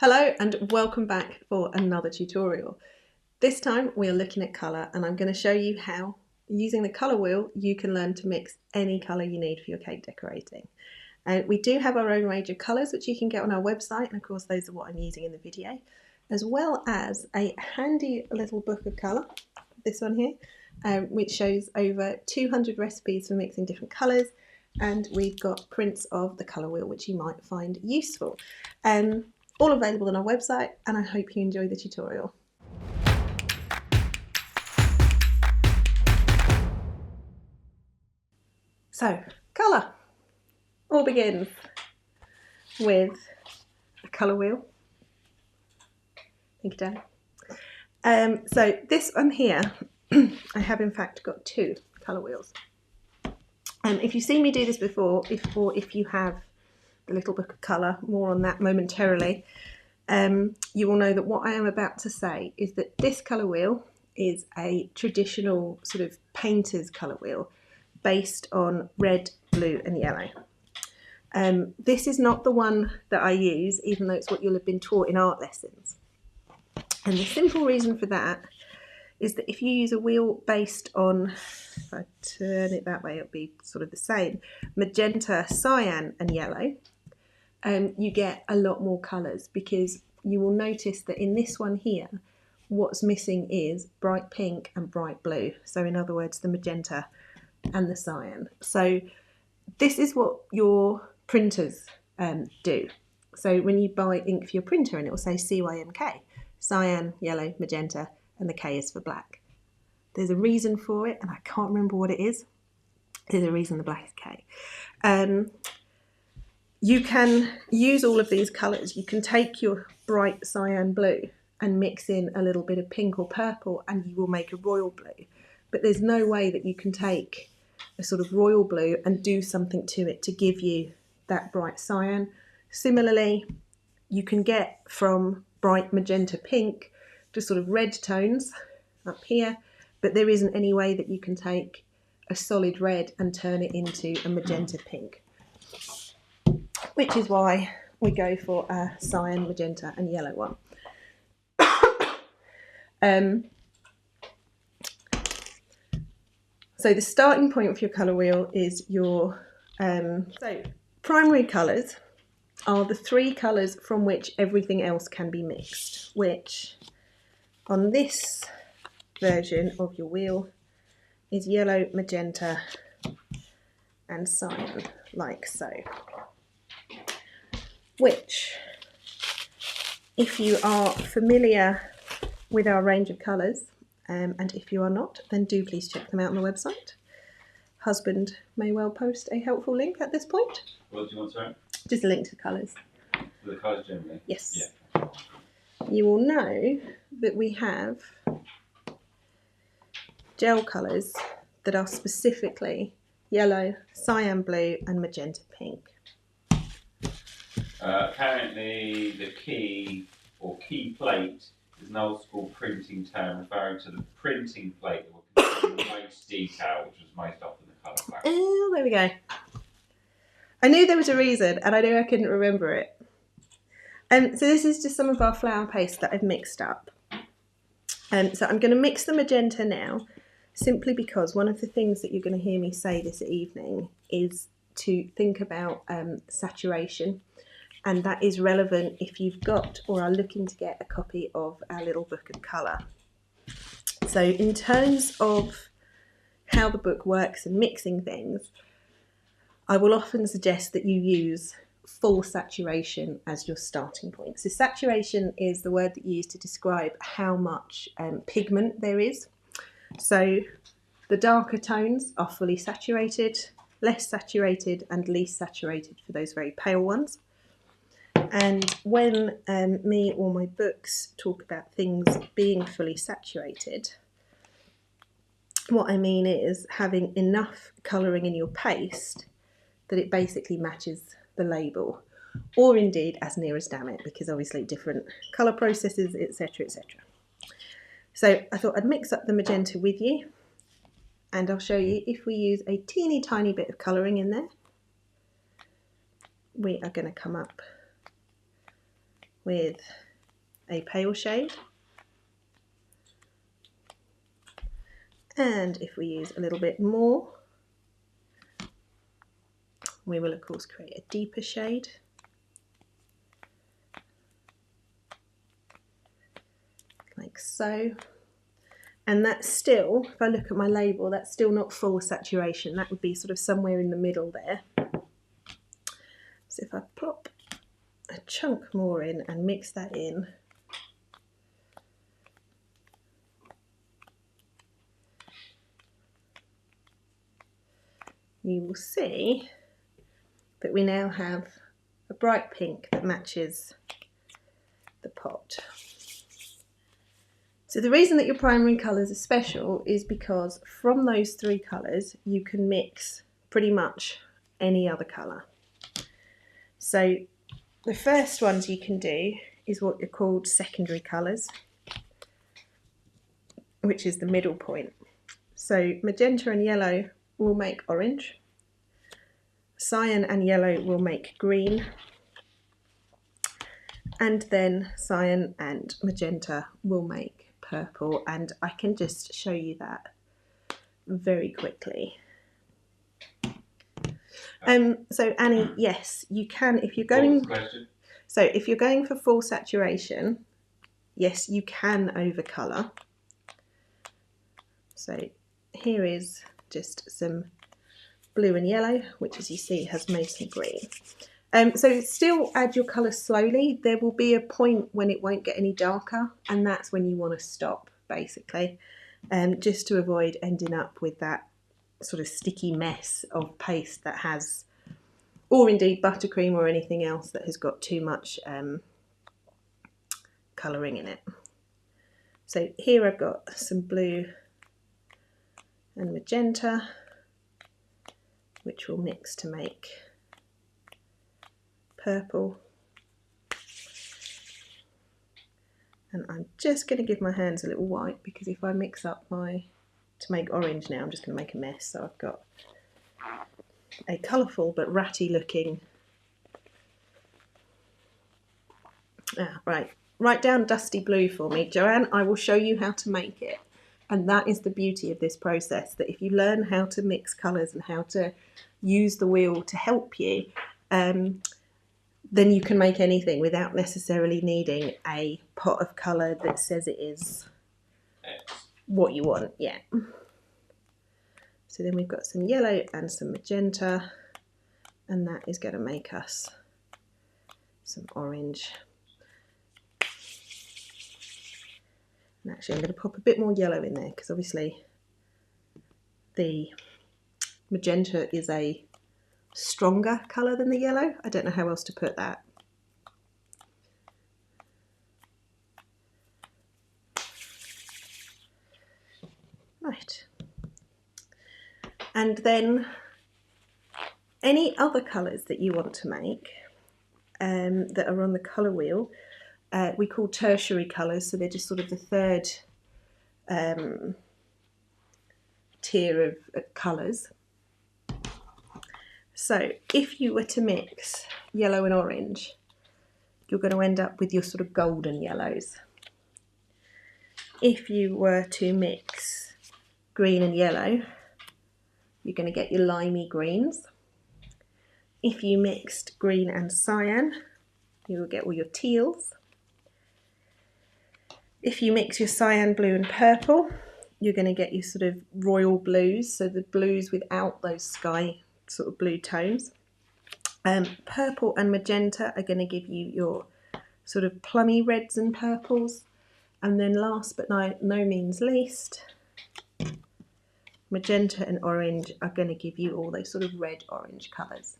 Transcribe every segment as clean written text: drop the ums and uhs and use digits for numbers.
Hello and welcome back for another tutorial. This time we are looking at colour and I'm going to show you how, using the colour wheel, you can learn to mix any colour you need for your cake decorating. We do have our own range of colours which you can get on our website, and of course those are what I'm using in the video, as well as a handy little book of colour, this one here, which shows over 200 recipes for mixing different colours, and we've got prints of the colour wheel which you might find useful. All available on our website, and I hope you enjoy the tutorial. So, colour. All begins with a colour wheel. Thank you, Dan. So this one here, I have in fact got two colour wheels. If you've seen me do this before, if you have the little book of colour, more on that momentarily, you will know that what I am about to say is that this colour wheel is a traditional sort of painter's colour wheel based on red, blue and yellow. This is not the one that I use, even though it's what you'll have been taught in art lessons. And the simple reason for that is that if you use a wheel based on, if I turn it that way, it'll be sort of the same, magenta, cyan and yellow, you get a lot more colours, because you will notice that in this one here, what's missing is bright pink and bright blue. So in other words, the magenta and the cyan. So this is what your printers do. So when you buy ink for your printer, and it will say CYMK, cyan, yellow, magenta, and the K is for black. There's a reason for it, and I can't remember what it is. There's a reason the black is K. You can use all of these colours. You can take your bright cyan blue and mix in a little bit of pink or purple and you will make a royal blue. But there's no way that you can take a sort of royal blue and do something to it to give you that bright cyan. Similarly, you can get from bright magenta pink to sort of red tones up here, but there isn't any way that you can take a solid red and turn it into a magenta pink. Which is why we go for a cyan, magenta and yellow one. So the starting point for your colour wheel is your... so primary colours are the three colours from which everything else can be mixed, which on this version of your wheel is yellow, magenta and cyan, like so. Which, if you are familiar with our range of colours, and if you are not, then do please check them out on the website. Husband may well post a helpful link at this point. What do you want, sorry? Just a link to the colours. The colours generally? Yes. Yeah. You will know that we have gel colours that are specifically yellow, cyan blue and magenta pink. Apparently the key or key plate is an old school printing term referring to the printing plate that will contain the most detail, which was most often the colour black. Oh, there we go. I knew there was a reason and I knew I couldn't remember it. So this is just some of our flower paste that I've mixed up. So I'm going to mix the magenta now, simply because one of the things that you're going to hear me say this evening is to think about saturation. And that is relevant if you've got or are looking to get a copy of our little book of colour. So in terms of how the book works and mixing things, I will often suggest that you use full saturation as your starting point. So saturation is the word that you use to describe how much pigment there is. So the darker tones are fully saturated, less saturated and least saturated for those very pale ones. And when me or my books talk about things being fully saturated, what I mean is having enough colouring in your paste that it basically matches the label, or indeed as near as damn it, because obviously different colour processes, etc, etc. So I thought I'd mix up the magenta with you, and I'll show you if we use a teeny tiny bit of colouring in there, we are going to come up with a pale shade. And if we use a little bit more, we will of course create a deeper shade. Like so. And that's still, if I look at my label, that's still not full saturation. That would be sort of somewhere in the middle there. So if I plop a chunk more in and mix that in, you will see that we now have a bright pink that matches the pot. So the reason that your primary colours are special is because from those three colours you can mix pretty much any other colour. So the first ones you can do is what are called secondary colours, which is the middle point. So magenta and yellow will make orange, cyan and yellow will make green, and then cyan and magenta will make purple, and I can just show you that very quickly. So Annie, yes, you can if you're going. So if you're going for full saturation, yes, you can overcolour. So here is just some blue and yellow, which as you see has made some green. So still add your colour slowly. There will be a point when it won't get any darker, and that's when you want to stop, basically, just to avoid ending up with that sort of sticky mess of paste that has, or indeed buttercream or anything else that has got too much colouring in it. So here I've got some blue and magenta, which will mix to make purple. And I'm just going to give my hands a little white, because if I mix up to make orange now, I'm just going to make a mess. So I've got a colourful but ratty looking, right, write down dusty blue for me. Joanne, I will show you how to make it. And that is the beauty of this process, that if you learn how to mix colours and how to use the wheel to help you, then you can make anything without necessarily needing a pot of colour that says it is what you want. Yeah. So then we've got some yellow and some magenta, and that is going to make us some orange. And actually I'm going to pop a bit more yellow in there, because obviously the magenta is a stronger colour than the yellow. I don't know how else to put that. Right. And then any other colours that you want to make that are on the colour wheel, we call tertiary colours, so they're just sort of the third tier of colours. So if you were to mix yellow and orange, you're going to end up with your sort of golden yellows. If you were to mix green and yellow, you're going to get your limey greens. If you mixed green and cyan, you will get all your teals. If you mix your cyan, blue and purple, you're going to get your sort of royal blues, so the blues without those sky sort of blue tones. Purple and magenta are going to give you your sort of plummy reds and purples. And then last but no means least, magenta and orange are going to give you all those sort of red-orange colours.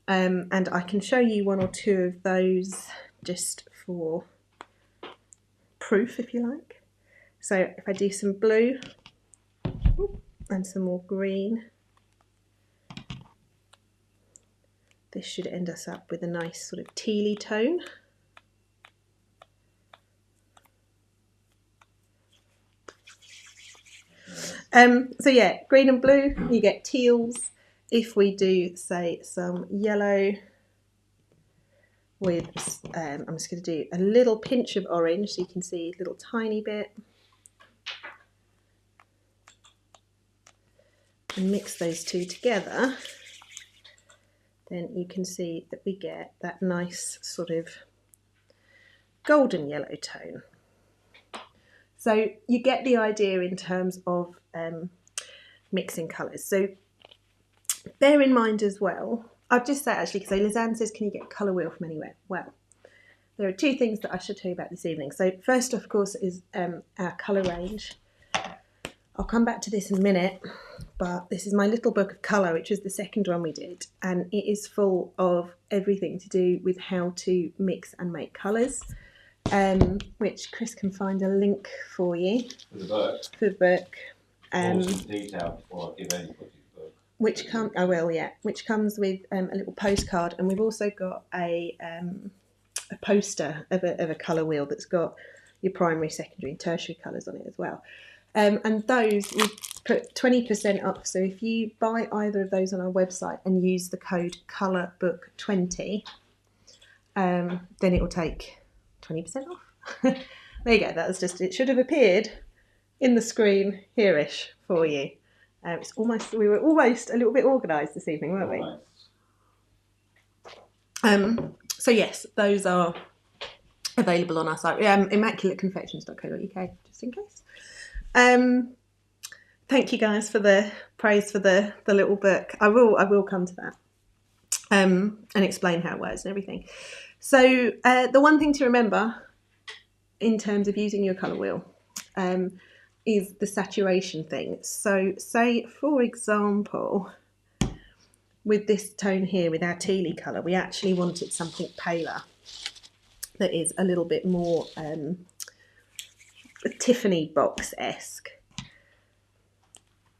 And I can show you one or two of those just for proof, if you like. So if I do some blue and some more green, this should end us up with a nice sort of tealy tone. So yeah, green and blue, you get teals. If we do, say, some yellow with, I'm just going to do a little pinch of orange so you can see a little tiny bit. And mix those two together, then you can see that we get that nice sort of golden yellow tone. So you get the idea in terms of mixing colours. So bear in mind as well, I've just said actually, because Lizanne says, can you get a colour wheel from anywhere? Well, there are two things that I should tell you about this evening. So first, of course, is our colour range. I'll come back to this in a minute, but this is my little book of colour, which was the second one we did, and it is full of everything to do with how to mix and make colours, which Chris can find a link for you. For the book. For the book. Some detail before I give anybody the book. Which comes with a little postcard, and we've also got a poster of a colour wheel that's got your primary, secondary and tertiary colours on it as well. And those we put 20% off. So if you buy either of those on our website and use the code ColourBook20, then it will take 20% off. There you go. That was just, it should have appeared in the screen here-ish for you. We were almost a little bit organised this evening, weren't we? So yes, those are available on our site. Immaculateconfections.co.uk, just in case. Thank you guys for the praise for the little book. I will come to that and explain how it works and everything. So the one thing to remember in terms of using your colour wheel is the saturation thing. So say, for example, with this tone here, with our tealy colour, we actually wanted something paler that is a little bit more Tiffany box-esque.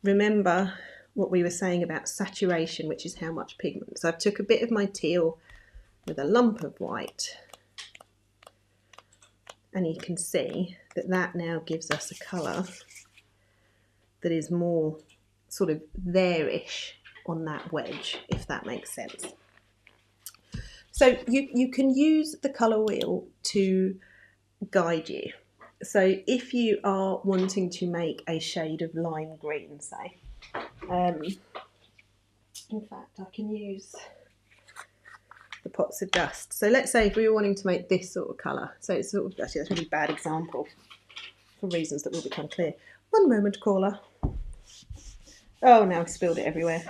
Remember what we were saying about saturation, which is how much pigment. So I took a bit of my teal with a lump of white, and you can see that that now gives us a colour that is more sort of there-ish on that wedge, if that makes sense. So you can use the colour wheel to guide you. So if you are wanting to make a shade of lime green, say, in fact I can use the pots of dust. So let's say if we were wanting to make this sort of colour, so it's sort of, actually that's a really bad example for reasons that will become clear. One moment, caller. Oh, now I've spilled it everywhere.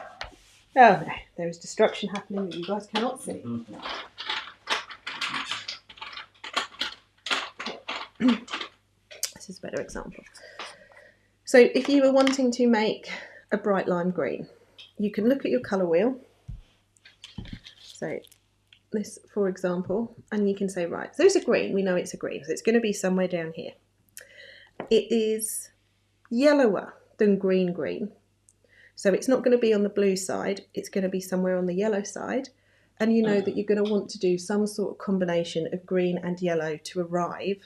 Oh no, there is destruction happening that you guys cannot see. This is a better example. So if you were wanting to make a bright lime green, you can look at your colour wheel. So this, for example, and you can say, right, so it's a green, we know it's a green, so it's going to be somewhere down here. It is yellower than green, so it's not going to be on the blue side, it's going to be somewhere on the yellow side, and you know that you're going to want to do some sort of combination of green and yellow to arrive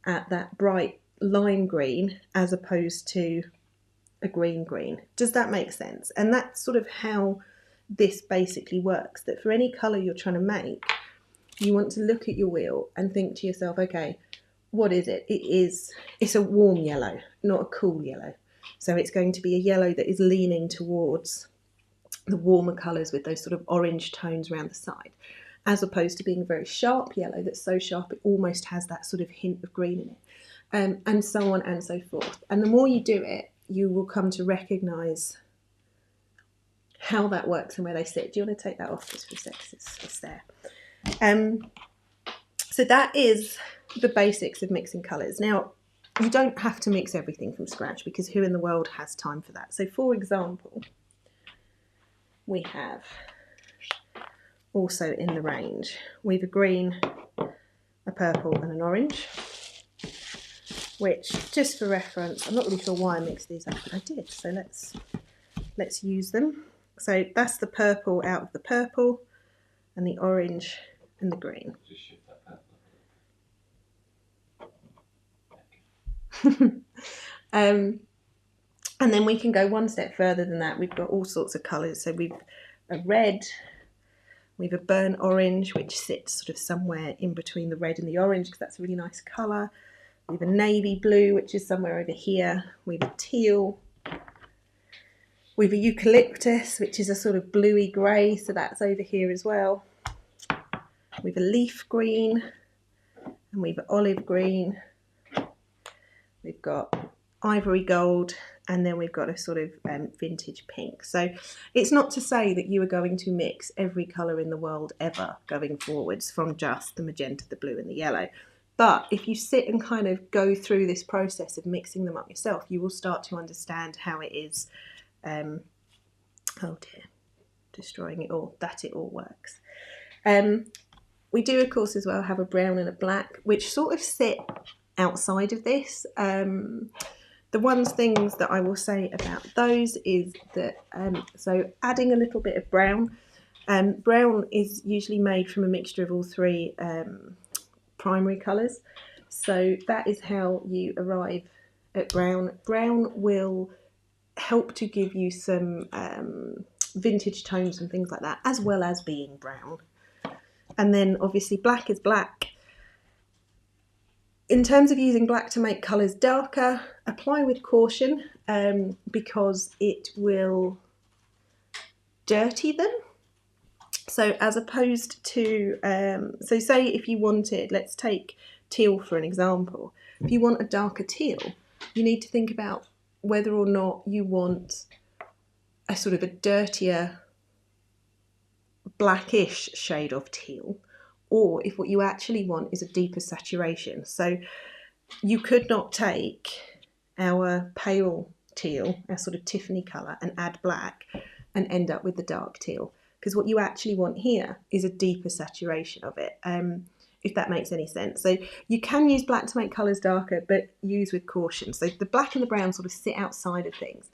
at that bright lime green as opposed to a green. Does that make sense? And that's sort of how this basically works, that for any colour you're trying to make, you want to look at your wheel and think to yourself, okay, what is it? It's a warm yellow, not a cool yellow. So it's going to be a yellow that is leaning towards the warmer colours with those sort of orange tones around the side, as opposed to being a very sharp yellow that's so sharp it almost has that sort of hint of green in it, and so on and so forth. And the more you do it, you will come to recognise how that works and where they sit. Do you want to take that off just for a sec? It's there. So that is the basics of mixing colours. Now, you don't have to mix everything from scratch, because who in the world has time for that? So for example, we have also in the range, we have a green, a purple and an orange, which, just for reference, I'm not really sure why I mixed these up, but I did, so let's use them. So that's the purple out of the purple, and the orange and the green. Just shift that purple. And then we can go one step further than that. We've got all sorts of colours. So we've a red, We have a burnt orange, which sits sort of somewhere in between the red and the orange, because that's a really nice colour. We have a navy blue, which is somewhere over here. We have a teal. We have a eucalyptus, which is a sort of bluey grey, so that's over here as well. We have a leaf green, and we have olive green. We've got ivory gold, and then we've got a sort of vintage pink. So it's not to say that you are going to mix every colour in the world ever going forwards from just the magenta, the blue and the yellow. But if you sit and kind of go through this process of mixing them up yourself, you will start to understand how it is, oh dear, destroying it all, that it all works. We do, of course, as well have a brown and a black, which sort of sit outside of this. The things that I will say about those is that, so adding a little bit of brown. Brown is usually made from a mixture of all three primary colours. So that is how you arrive at brown. Brown will help to give you some vintage tones and things like that, as well as being brown. And then obviously black is black. In terms of using black to make colours darker, apply with caution because it will dirty them. So as opposed to, so say if you wanted, let's take teal for an example. If you want a darker teal, you need to think about whether or not you want a sort of a dirtier blackish shade of teal, or if what you actually want is a deeper saturation. So you could not take our pale teal, our sort of Tiffany colour, and add black and end up with the dark teal, because what you actually want here is a deeper saturation of it, if that makes any sense. So you can use black to make colours darker, but use with caution. So the black and the brown sort of sit outside of things.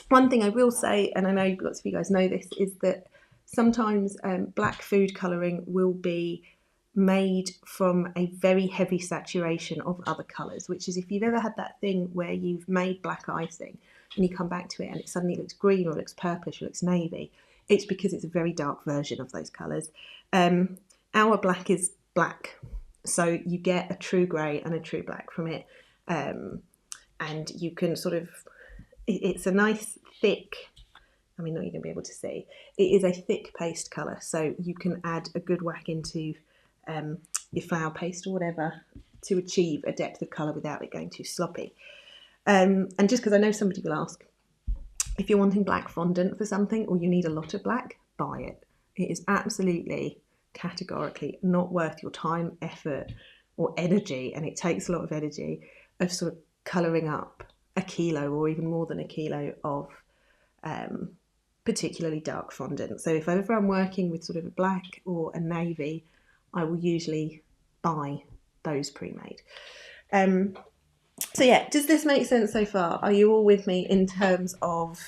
One thing I will say, and I know lots of you guys know this, is that sometimes black food colouring will be made from a very heavy saturation of other colours, which is if you've ever had that thing where you've made black icing and you come back to it and it suddenly looks green or looks purplish or looks navy, it's because it's a very dark version of those colours. Our black is black, so you get a true grey and a true black from it, and you can sort of, it's a nice thick, I mean, not you're going to be able to see, it is a thick paste colour, so you can add a good whack into your flour paste or whatever to achieve a depth of colour without it going too sloppy. And just because I know somebody will ask, if you're wanting black fondant for something or you need a lot of black, buy it. It is absolutely, categorically not worth your time, effort or energy, and it takes a lot of energy of sort of colouring up a kilo or even more than a kilo of particularly dark fondant. So if ever I'm working with sort of a black or a navy, I will usually buy those pre-made. So yeah, does this make sense so far? Are you all with me in terms of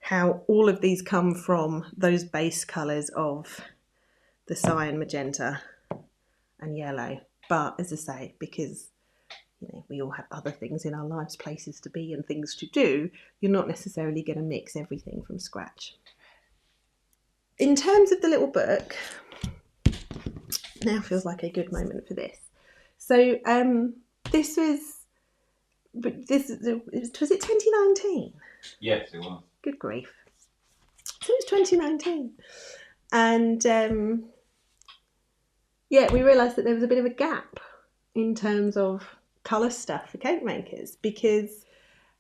how all of these come from those base colours of the cyan, magenta and yellow? But as I say, because we all have other things in our lives, places to be and things to do, you're not necessarily going to mix everything from scratch. In terms of the little book, now feels like a good moment for this. So was it 2019? Yes, it was. Good grief. So it was 2019. And we realised that there was a bit of a gap in terms of colour stuff for cake makers, because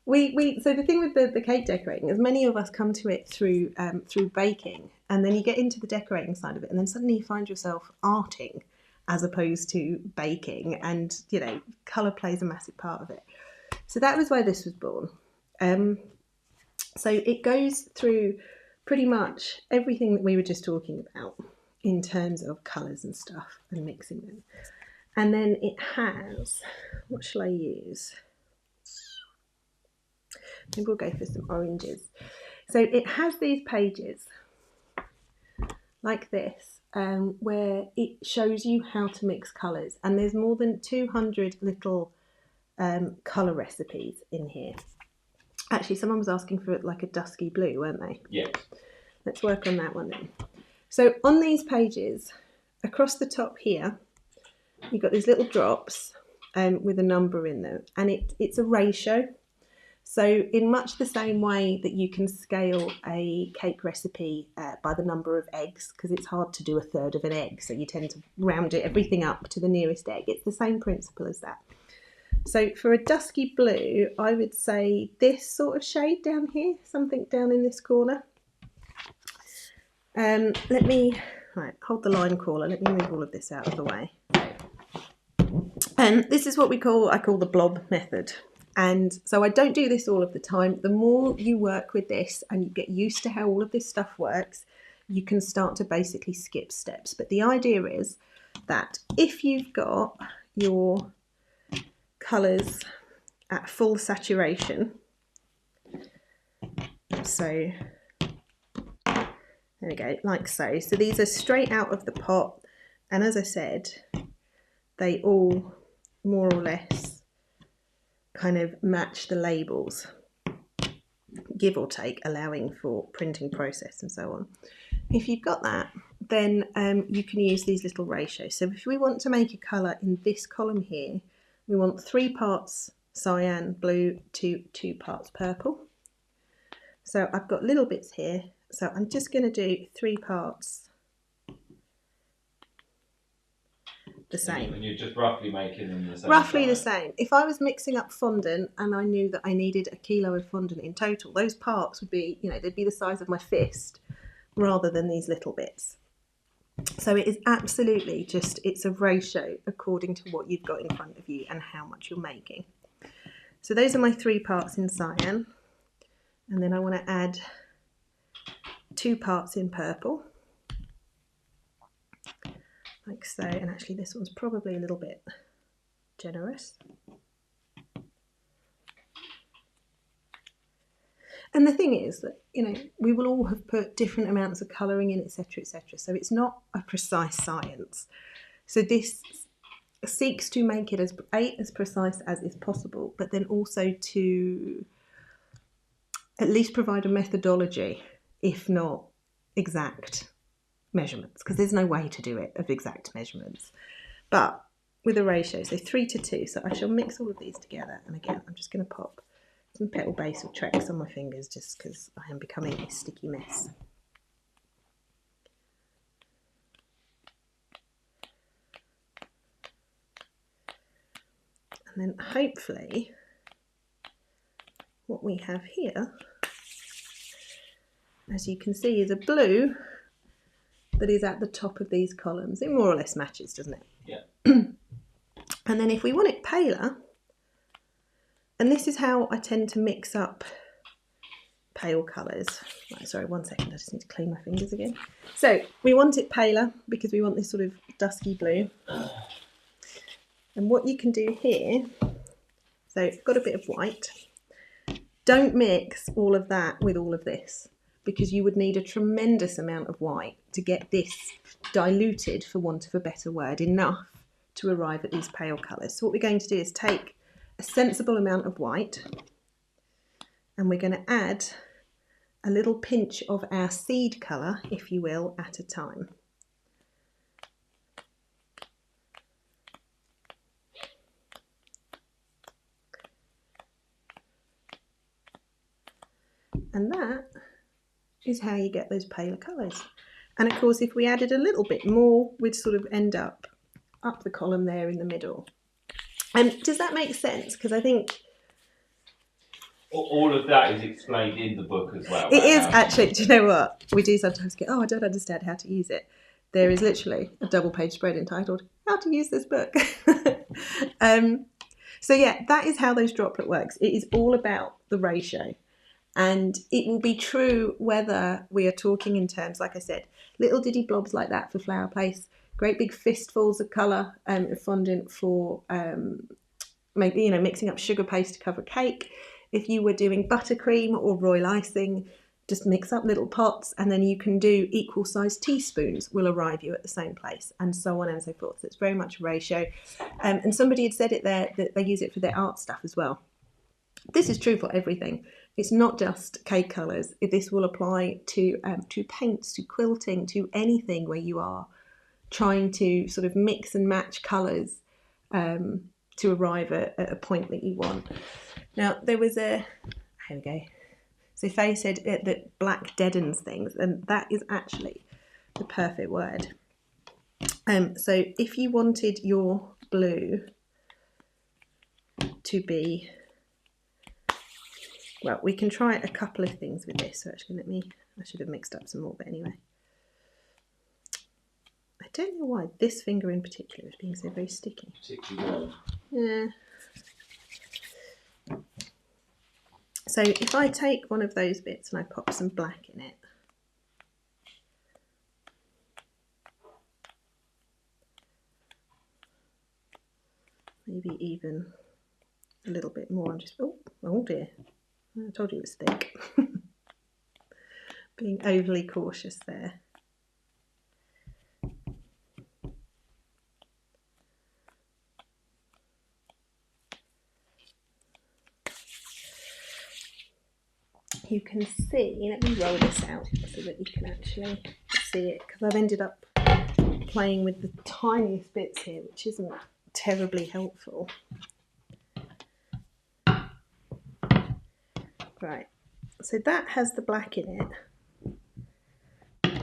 so the thing with the cake decorating is many of us come to it through baking, and then you get into the decorating side of it and then suddenly you find yourself arting as opposed to baking, and colour plays a massive part of it. So that was why this was born. So it goes through pretty much everything that we were just talking about in terms of colours and stuff and mixing them. And then it has, what shall I use? Maybe we'll go for some oranges. So it has these pages like this, where it shows you how to mix colours, and there's more than 200 little colour recipes in here. Actually, someone was asking for like a dusky blue, weren't they? Yes. Let's work on that one then. So on these pages, across the top here, you've got these little drops with a number in them, and it's a ratio. So in much the same way that you can scale a cake recipe by the number of eggs, because it's hard to do a third of an egg, so you tend to round everything up to the nearest egg. It's the same principle as that. So for a dusky blue, I would say this sort of shade down here, something down in this corner. Let me hold the line caller. Let me move all of this out of the way. And this is what I call the blob method. And so I don't do this all of the time. The more you work with this and you get used to how all of this stuff works, you can start to basically skip steps. But the idea is that if you've got your colours at full saturation, so there we go, like so. So these are straight out of the pot, and as I said, they all more or less kind of match the labels, give or take, allowing for printing process and so on. If you've got that, then you can use these little ratios. So if we want to make a colour in this column here, we want 3 parts cyan blue to 2 parts purple. So I've got little bits here, so I'm just going to do 3 parts the same. And you're just roughly making them the same. Roughly the same. If I was mixing up fondant and I knew that I needed a kilo of fondant in total, those parts would be, they'd be the size of my fist rather than these little bits. So it is absolutely just, it's a ratio according to what you've got in front of you and how much you're making. So those are my 3 parts in cyan. And then I want to add 2 parts in purple. Like so, and actually this one's probably a little bit generous. And the thing is that, we will all have put different amounts of colouring in, etc., etc. So it's not a precise science. So this seeks to make it as precise as is possible, but then also to at least provide a methodology, if not exact measurements, because there's no way to do it of exact measurements, but with a ratio, so 3 to 2. So I shall mix all of these together, and again I'm just going to pop some petal basil tracks on my fingers just because I am becoming a sticky mess. And then hopefully what we have here, as you can see, is a blue that is at the top of these columns. It more or less matches, doesn't it? Yeah. And then if we want it paler, and this is how I tend to mix up pale colours. Right, sorry, 1 second, I just need to clean my fingers again. So we want it paler because we want this sort of dusky blue. And what you can do here, so I've got a bit of white. Don't mix all of that with all of this, because you would need a tremendous amount of white to get this diluted, for want of a better word, enough to arrive at these pale colours. So what we're going to do is take a sensible amount of white, and we're going to add a little pinch of our seed colour, if you will, at a time. And that is how you get those paler colours. And of course, if we added a little bit more, we'd sort of end up the column there in the middle. And does that make sense? Because I think all of that is explained in the book as well. It is actually. Do you know what? We do sometimes get, I don't understand how to use it. There is literally a double-page spread entitled "How to Use This Book." So yeah, that is how those droplet works. It is all about the ratio. And it will be true whether we are talking in terms, like I said, little diddy blobs like that for flower paste, great big fistfuls of colour fondant for maybe mixing up sugar paste to cover cake. If you were doing buttercream or royal icing, just mix up little pots, and then you can do equal sized teaspoons will arrive you at the same place, and so on and so forth. So it's very much a ratio. And somebody had said it there that they use it for their art stuff as well. This is true for everything. It's not just cake colours. This will apply to paints, to quilting, to anything where you are trying to sort of mix and match colours to arrive at a point that you want. Now, there was here we go. So Faye said that black deadens things, and that is actually the perfect word. So if you wanted your blue to be, well, we can try a couple of things with this. So actually, I should have mixed up some more, but anyway. I don't know why this finger in particular is being so very sticky. Particularly Yeah. So if I take one of those bits and I pop some black in it, maybe even a little bit more, and just, oh dear, I told you it was thick. Being overly cautious there. You can see, let me roll this out so that you can actually see it, because I've ended up playing with the tiniest bits here, which isn't terribly helpful. Right, so that has the black in it,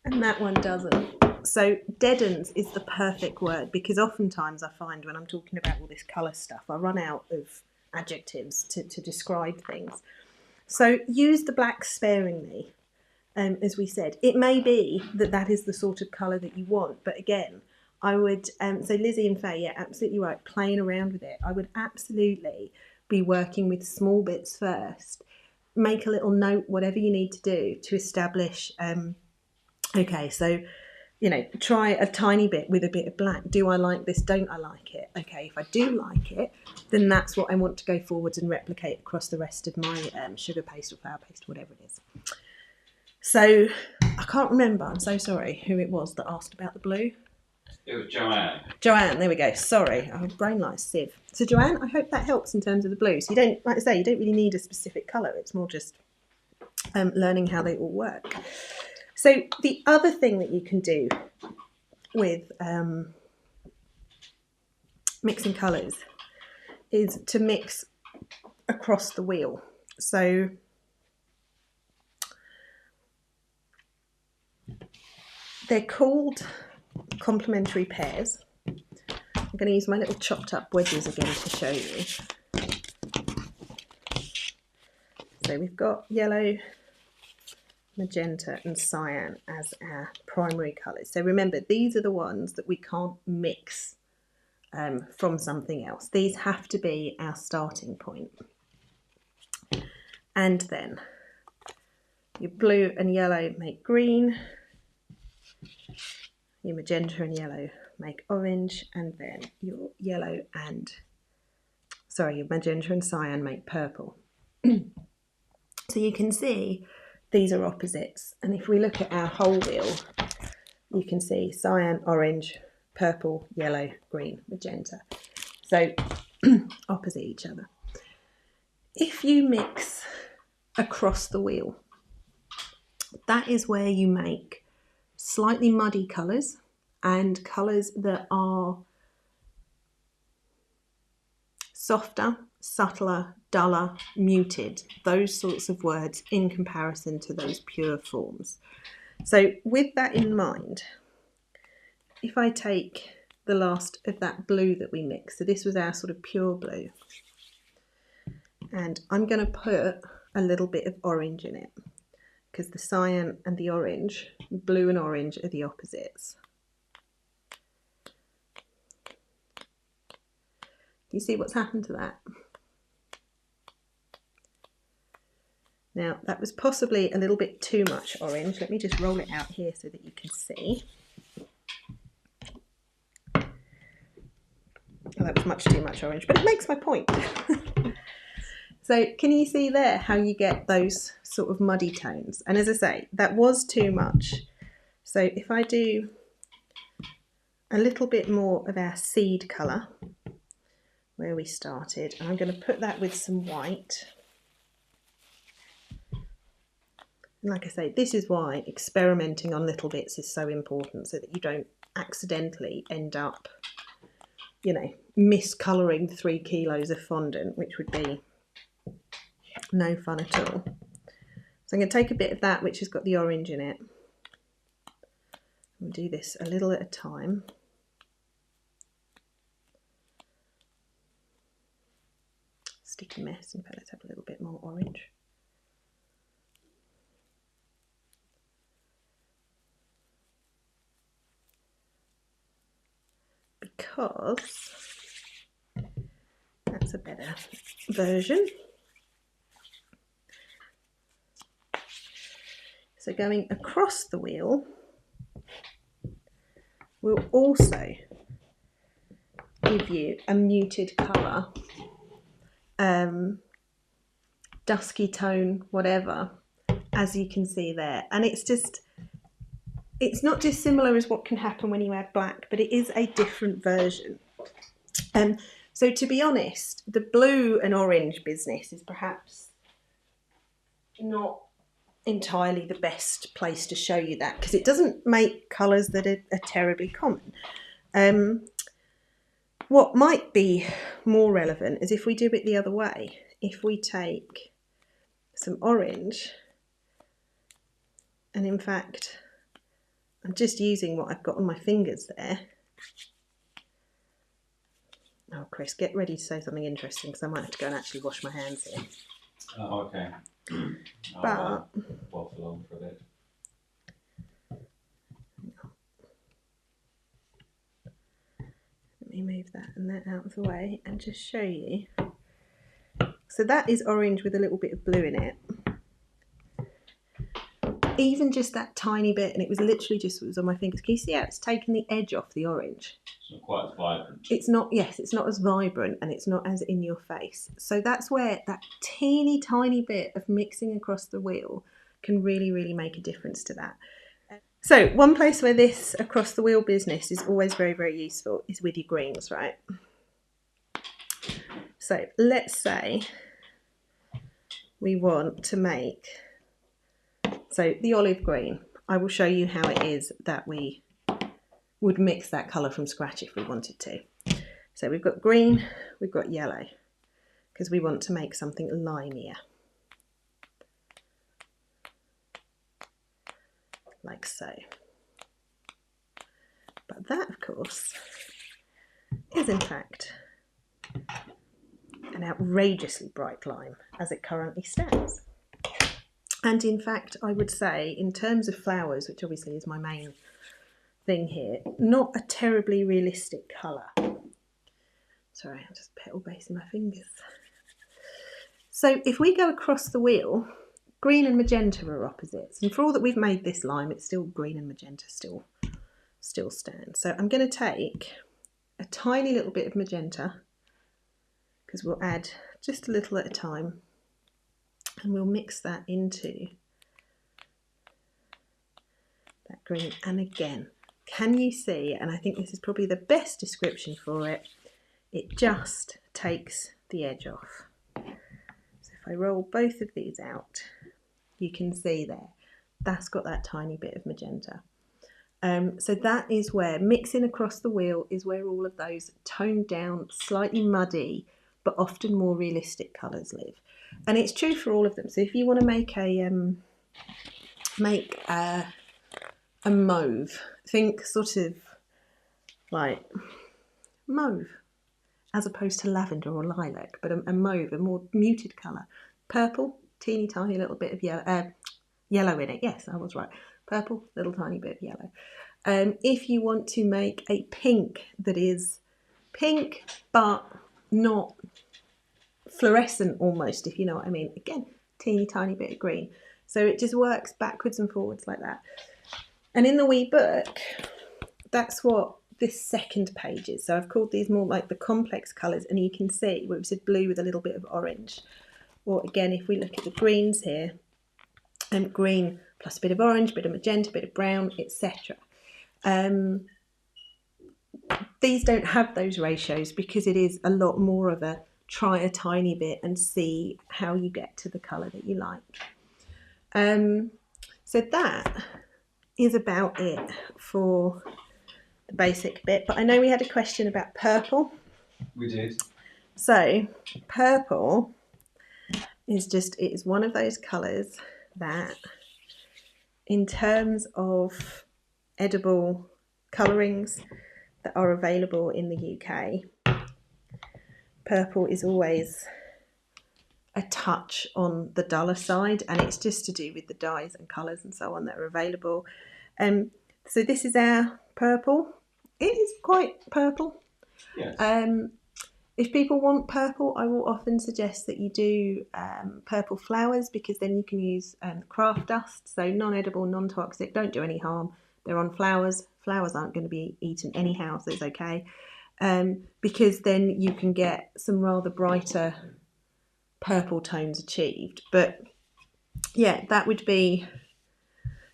and that one doesn't. So deadens is the perfect word, because oftentimes I find when I'm talking about all this colour stuff, I run out of adjectives to describe things. So use the black sparingly, as we said. It may be that that is the sort of colour that you want, but again, I would, so Lizzie and Faye, yeah, absolutely right, playing around with it. I would absolutely be working with small bits first. Make a little note, whatever you need to do to establish, okay, so, you know, try a tiny bit with a bit of black. Do I like this? Don't I like it? Okay, if I do like it, then that's what I want to go forwards and replicate across the rest of my sugar paste or flour paste, whatever it is. So I can't remember, I'm so sorry, who it was that asked about the blue. It was Joanne. Joanne, there we go. Sorry, I have brain like a sieve. So Joanne, I hope that helps in terms of the blue. So you don't, like I say, you don't really need a specific colour. It's more just learning how they all work. So the other thing that you can do with mixing colours is to mix across the wheel. So they're called complementary pairs. I'm going to use my little chopped up wedges again to show you. So we've got yellow, magenta and cyan as our primary colours. So remember, these are the ones that we can't mix from something else. These have to be our starting point. And then your blue and yellow make green, your magenta and yellow make orange, and then your yellow and, sorry, your magenta and cyan make purple. So you can see these are opposites, and if we look at our whole wheel, you can see cyan, orange, purple, yellow, green, magenta. So opposite each other. If you mix across the wheel, that is where you make slightly muddy colours and colours that are softer, subtler, duller, muted, those sorts of words in comparison to those pure forms. So with that in mind, if I take the last of that blue that we mixed, so this was our sort of pure blue, and I'm going to put a little bit of orange in it, because the cyan and the orange, blue and orange, are the opposites. You see what's happened to that? Now, that was possibly a little bit too much orange. Let me just roll it out here so that you can see. Oh, that was much too much orange, but it makes my point. So can you see there how you get those sort of muddy tones? And as I say, that was too much. So if I do a little bit more of our seed colour, where we started, and I'm going to put that with some white. like I say, this is why experimenting on little bits is so important, so that you don't accidentally end up, you know, miscolouring 3 kilos of fondant, which would be no fun at all. So I'm going to take a bit of that which has got the orange in it. We'll do this a little at a time. Sticky mess. In fact, let's have a little bit more orange. Because that's a better version. So going across the wheel will also give you a muted colour, dusky tone, whatever, as you can see there. And it's not dissimilar as what can happen when you add black, but it is a different version. So to be honest, the blue and orange business is perhaps not entirely the best place to show you that, because it doesn't make colours that are terribly common. What might be more relevant is if we do it the other way. If we take some orange, and in fact I'm just using what I've got on my fingers there. Oh, Chris, get ready to say something interesting, because I might have to go and actually wash my hands here. Oh, okay. But waffle on for a bit. let me move that and that out of the way and just show you. So that is orange with a little bit of blue in it. Even just that tiny bit, and it was literally just what was on my fingers. Can you see how it's taken the edge off the orange? It's not quite as vibrant. It's not, yes, it's not as vibrant, and it's not as in your face. So that's where that teeny tiny bit of mixing across the wheel can really, really make a difference to that. So one place where this across the wheel business is always very, very useful is with your greens, right? So let's say we want to make, so the olive green, I will show you how it is that we would mix that colour from scratch if we wanted to. So we've got green, we've got yellow, because we want to make something limier. Like so. But that, of course, is in fact an outrageously bright lime as it currently stands. And in fact, I would say, in terms of flowers, which obviously is my main thing here, not a terribly realistic colour. Sorry, I'm just petal basing my fingers. So if we go across the wheel, green and magenta are opposites, and for all that we've made this lime, it's still green and magenta still stand. So I'm going to take a tiny little bit of magenta, because we'll add just a little at a time, and we'll mix that into that green. And again, can you see, and I think this is probably the best description for it, it just takes the edge off. So if I roll both of these out, you can see there, that's got that tiny bit of magenta. So that is where mixing across the wheel is where all of those toned down, slightly muddy, but often more realistic colours live. And it's true for all of them. So if you want to make a mauve, think sort of like mauve, as opposed to lavender or lilac, but a mauve, a more muted colour. Purple, teeny tiny little bit of yellow in it. Yes, I was right. Purple, little tiny bit of yellow. If you want to make a pink that is pink but not fluorescent almost, if you know what I mean, again, teeny tiny bit of green. So it just works backwards and forwards like that. And in the wee book, that's what this second page is. So I've called these more like the complex colours, and you can see where it said blue with a little bit of orange. Or again, if we look at the greens here, green plus a bit of orange, bit of magenta, bit of brown, etc. These don't have those ratios because it is a lot more of a try a tiny bit and see how you get to the colour that you like. So that is about it for the basic bit, but I know we had a question about purple. We did. So purple is one of those colours that, in terms of edible colourings that are available in the UK, purple is always a touch on the duller side, and it's just to do with the dyes and colours and so on that are available. So this is our purple. It is quite purple. Yes. If people want purple, I will often suggest that you do purple flowers, because then you can use craft dust, so non-edible, non-toxic, don't do any harm. They're on flowers. Flowers aren't going to be eaten anyhow, so it's okay. Because then you can get some rather brighter purple tones achieved. But yeah, that would be,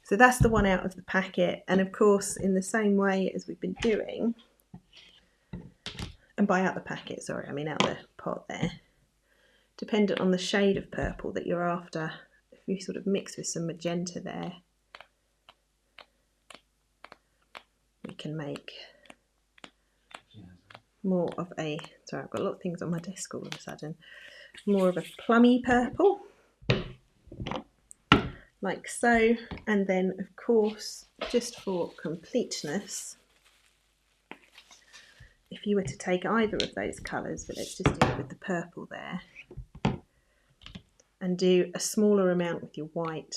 so that's the one out of the packet. And of course, in the same way as we've been doing, and by out the packet, sorry, I mean out the pot there, dependent on the shade of purple that you're after, if you sort of mix with some magenta there, we can make more of a, sorry, I've got a lot of things on my desk all of a sudden, more of a plummy purple, like so. And then of course, just for completeness, if you were to take either of those colours, but let's just do it with the purple there, and do a smaller amount with your white,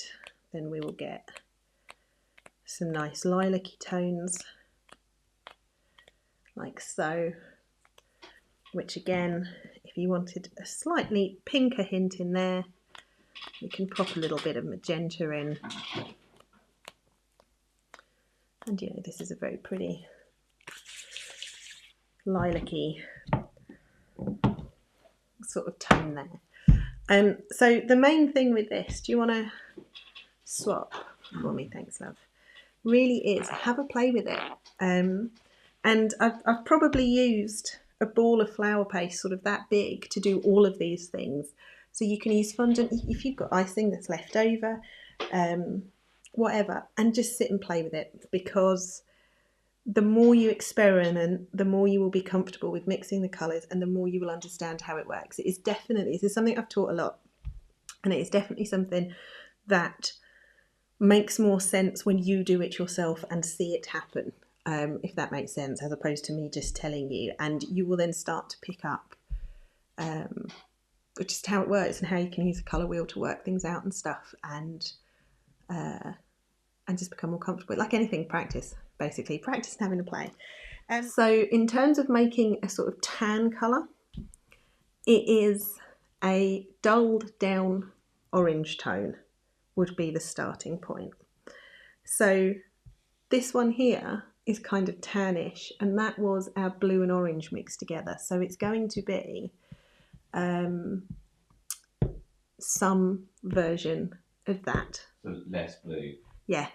then we will get some nice lilac-y tones, like so, which again, if you wanted a slightly pinker hint in there, you can pop a little bit of magenta in. And you know, this is a very pretty lilac-y sort of tone there. So the main thing with this, do you want to swap for me? Thanks, love. Really is have a play with it. And I've probably used a ball of flour paste sort of that big to do all of these things. So you can use fondant if you've got icing that's left over, whatever, and just sit and play with it, because the more you experiment, the more you will be comfortable with mixing the colours, and the more you will understand how it works. It is definitely, this is something I've taught a lot, and it is definitely something that makes more sense when you do it yourself and see it happen, if that makes sense, as opposed to me just telling you. And you will then start to pick up just how it works and how you can use a colour wheel to work things out and stuff, and just become more comfortable. Like anything, practice, basically. Practice and having a play. So in terms of making a sort of tan colour, it is a dulled down orange tone would be the starting point. So this one here is kind of tannish, and that was our blue and orange mixed together. So it's going to be some version of that. So less blue. Yeah.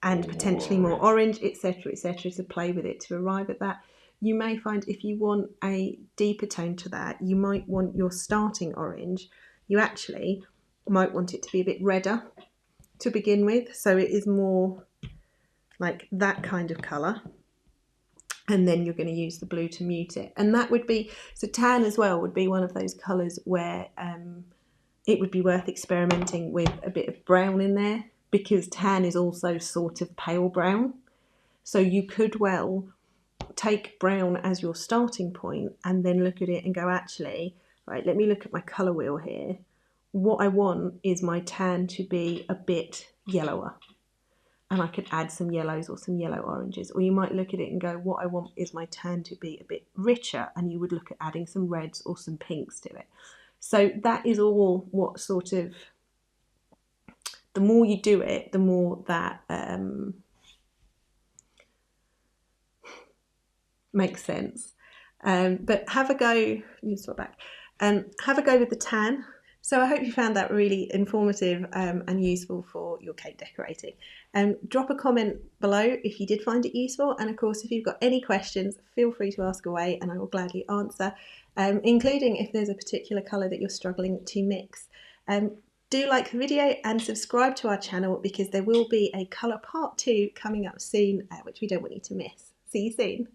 And potentially more orange, etc., etc., to play with it to arrive at that. You may find if you want a deeper tone to that, you might want your starting orange, you actually might want it to be a bit redder to begin with, so it is more like that kind of colour, and then you're going to use the blue to mute it. And that would be, so tan as well would be one of those colours where it would be worth experimenting with a bit of brown in there, because tan is also sort of pale brown. So you could well take brown as your starting point and then look at it and go, actually, right, let me look at my colour wheel here. What I want is my tan to be a bit yellower, and I could add some yellows or some yellow oranges. Or you might look at it and go, what I want is my tan to be a bit richer, and you would look at adding some reds or some pinks to it. So that is all what sort of, the more you do it, the more that makes sense. But have a go, you swap back, have a go with the tan. So I hope you found that really informative and useful for your cake decorating. Drop a comment below if you did find it useful, and of course if you've got any questions, feel free to ask away and I will gladly answer, including if there's a particular colour that you're struggling to mix. Do like the video and subscribe to our channel because there will be a colour part 2 coming up soon, which we don't want you to miss. See you soon.